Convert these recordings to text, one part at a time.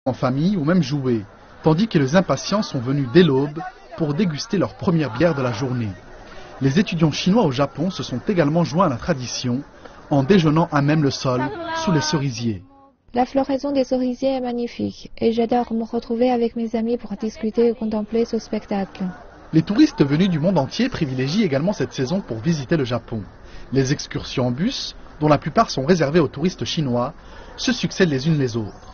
en famille ou même jouer, tandis que les impatients sont venus dès l'aube pour déguster leur première bière de la journée. Les étudiants chinois au Japon se sont également joints à la tradition en déjeunant à même le sol sous les cerisiers. La floraison des cerisiers est magnifique et j'adore me retrouver avec mes amis pour discuter et contempler ce spectacle. Les touristes venus du monde entier privilégient également cette saison pour visiter le Japon. Les excursions en bus, dont la plupart sont réservées aux touristes chinois, se succèdent les unes les autres.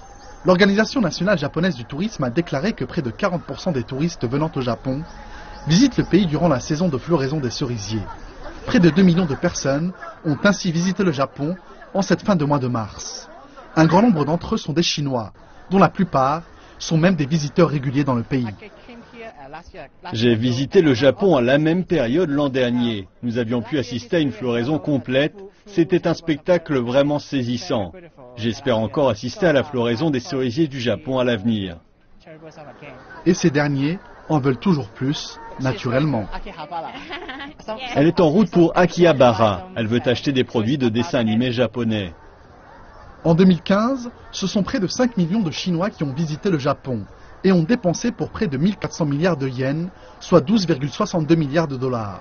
L'Organisation nationale japonaise du tourisme a déclaré que près de 40% des touristes venant au Japon visitent le pays durant la saison de floraison des cerisiers. Près de 2 millions de personnes ont ainsi visité le Japon en cette fin de mois de mars. Un grand nombre d'entre eux sont des Chinois, dont la plupart sont même des visiteurs réguliers dans le pays. J'ai visité le Japon à la même période l'an dernier. Nous avions pu assister à une floraison complète. C'était un spectacle vraiment saisissant. J'espère encore assister à la floraison des cerisiers du Japon à l'avenir. Et ces derniers en veulent toujours plus, naturellement. Elle est en route pour Akihabara. Elle veut acheter des produits de dessin animé japonais. En 2015, ce sont près de 5 millions de Chinois qui ont visité le Japon et ont dépensé pour près de 1400 milliards de yens, soit 12,62 milliards de dollars.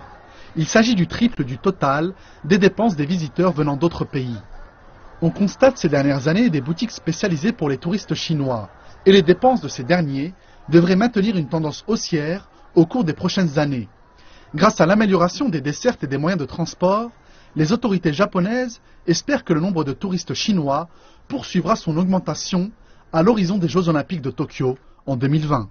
Il s'agit du triple du total des dépenses des visiteurs venant d'autres pays. On constate ces dernières années des boutiques spécialisées pour les touristes chinois et les dépenses de ces derniers devraient maintenir une tendance haussière au cours des prochaines années. Grâce à l'amélioration des dessertes et des moyens de transport, les autorités japonaises espèrent que le nombre de touristes chinois poursuivra son augmentation à l'horizon des Jeux Olympiques de Tokyo en 2020.